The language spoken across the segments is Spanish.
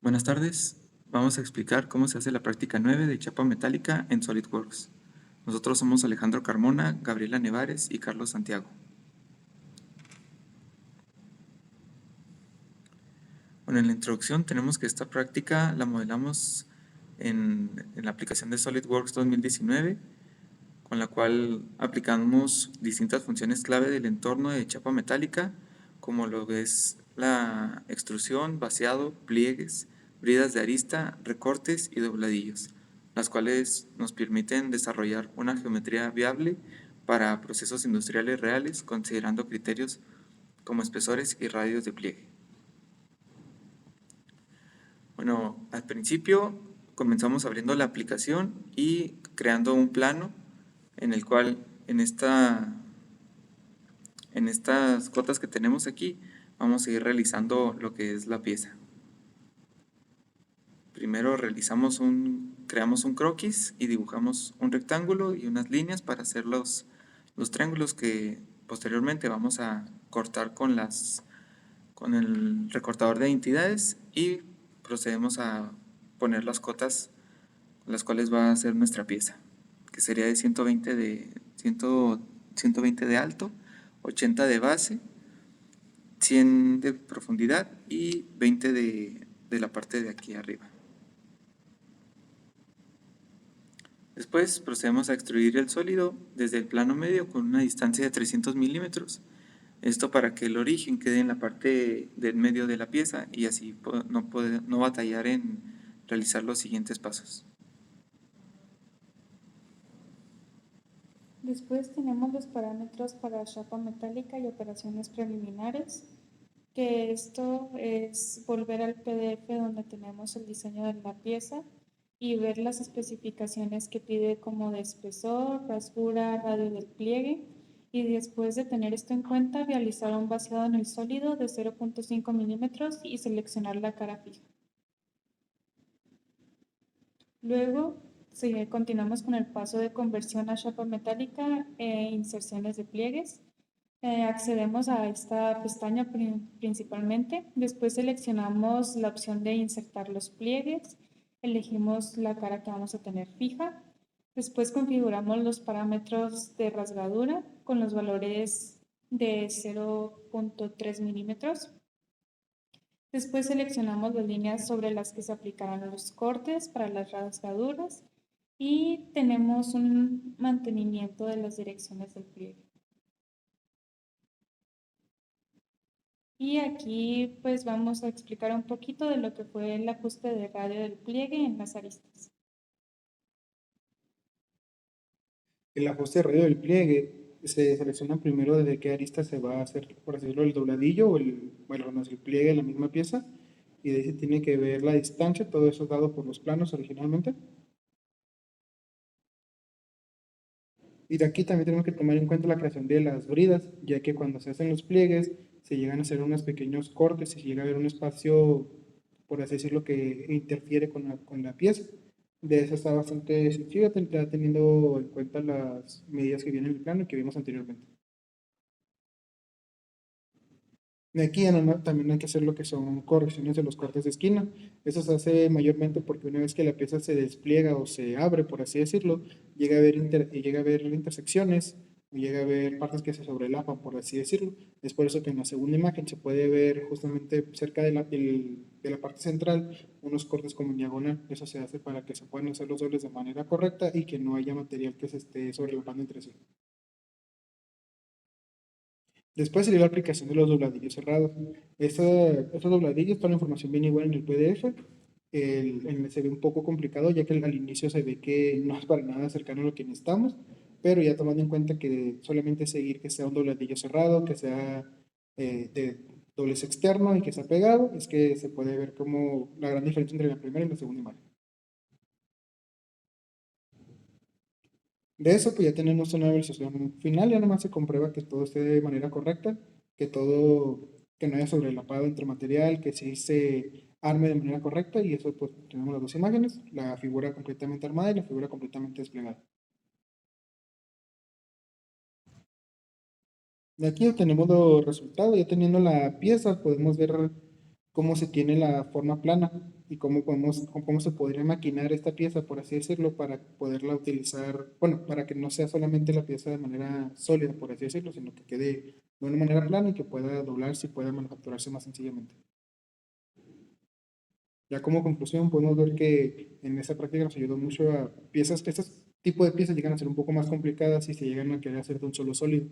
Buenas tardes, vamos a explicar cómo se hace la práctica 9 de chapa metálica en SolidWorks. Nosotros somos Alejandro Carmona, Gabriela Nevares y Carlos Santiago. Bueno, en la introducción tenemos que esta práctica la modelamos en la aplicación de SolidWorks 2019, con la cual aplicamos distintas funciones clave del entorno de chapa metálica, como lo es la extrusión, vaciado, pliegues, bridas de arista, recortes y dobladillos, las cuales nos permiten desarrollar una geometría viable para procesos industriales reales, considerando criterios como espesores y radios de pliegue. Bueno, al principio comenzamos abriendo la aplicación y creando un plano en el cual en estas cotas que tenemos aquí vamos a ir realizando lo que es la pieza. Primero creamos un croquis y dibujamos un rectángulo y unas líneas para hacer los triángulos que posteriormente vamos a cortar con el recortador de entidades y procedemos a poner las cotas con las cuales va a ser nuestra pieza, que sería de 120 de alto, 80 de base, 100 de profundidad y 20 de la parte de aquí arriba. Después procedemos a extruir el sólido desde el plano medio con una distancia de 300 milímetros. Esto para que el origen quede en la parte del medio de la pieza y así no batallar en realizar los siguientes pasos. Después tenemos los parámetros para chapa metálica y operaciones preliminares, que esto es volver al PDF donde tenemos el diseño de la pieza y ver las especificaciones que pide como de espesor, rasgura, radio del pliegue, y después de tener esto en cuenta, realizar un vaciado en el sólido de 0.5 milímetros y seleccionar la cara fija. Luego, continuamos con el paso de conversión a chapa metálica e inserciones de pliegues. Accedemos a esta pestaña principalmente. Después seleccionamos la opción de insertar los pliegues. Elegimos la cara que vamos a tener fija. Después configuramos los parámetros de rasgadura con los valores de 0.3 milímetros. Después seleccionamos las líneas sobre las que se aplicarán los cortes para las rasgaduras y tenemos un mantenimiento de las direcciones del pliegue. Y aquí pues vamos a explicar un poquito de lo que fue el ajuste de radio del pliegue en las aristas. El ajuste de radio del pliegue se selecciona primero desde qué arista se va a hacer, por así decirlo, el dobladillo o el pliegue en la misma pieza, y de ahí se tiene que ver la distancia, todo eso dado por los planos originalmente. Y de aquí también tenemos que tomar en cuenta la creación de las bridas, ya que cuando se hacen los pliegues se llegan a hacer unos pequeños cortes y se llega a haber un espacio, por así decirlo, que interfiere con la pieza. De eso está bastante sencillo, teniendo en cuenta las medidas que vienen en el plano y que vimos anteriormente. De aquí también hay que hacer lo que son correcciones de los cortes de esquina. Eso se hace mayormente porque una vez que la pieza se despliega o se abre, por así decirlo, llega a haber intersecciones o llega a haber partes que se sobrelapan, por así decirlo. Es por eso que en la segunda imagen se puede ver justamente cerca de la parte central unos cortes como en diagonal. Eso se hace para que se puedan hacer los dobles de manera correcta y que no haya material que se esté sobrelapando entre sí. Después sería la aplicación de los dobladillos cerrados. Estos dobladillos, toda la información viene igual en el PDF. Se ve un poco complicado ya que al inicio se ve que no es para nada cercano a lo que necesitamos, pero ya tomando en cuenta que solamente seguir que sea un dobladillo cerrado, que sea de doblez externo y que sea pegado, es que se puede ver como la gran diferencia entre la primera y la segunda imagen. De eso, pues ya tenemos una versión final, ya nomás se comprueba que todo esté de manera correcta, que no haya sobrelapado entre material, que sí se arme de manera correcta, y eso pues tenemos las dos imágenes, la figura completamente armada y la figura completamente desplegada. De aquí obtenemos los resultados, ya teniendo la pieza podemos ver cómo se tiene la forma plana y cómo se podría maquinar esta pieza, por así decirlo, para poderla utilizar, bueno, para que no sea solamente la pieza de manera sólida, por así decirlo, sino que quede de una manera plana y que pueda doblarse y pueda manufacturarse más sencillamente. Ya como conclusión, podemos ver que en esa práctica nos ayudó mucho a piezas, estos tipos de piezas llegan a ser un poco más complicadas y se llegan a querer hacer de un solo sólido.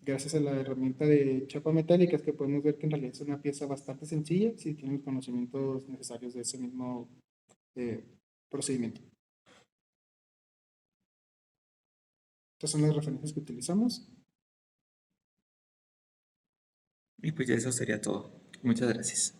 Gracias a la herramienta de chapa metálica es que podemos ver que en realidad es una pieza bastante sencilla si tienen los conocimientos necesarios de ese mismo eh, procedimiento. Estas son las referencias que utilizamos. Y pues ya eso sería todo. Muchas gracias.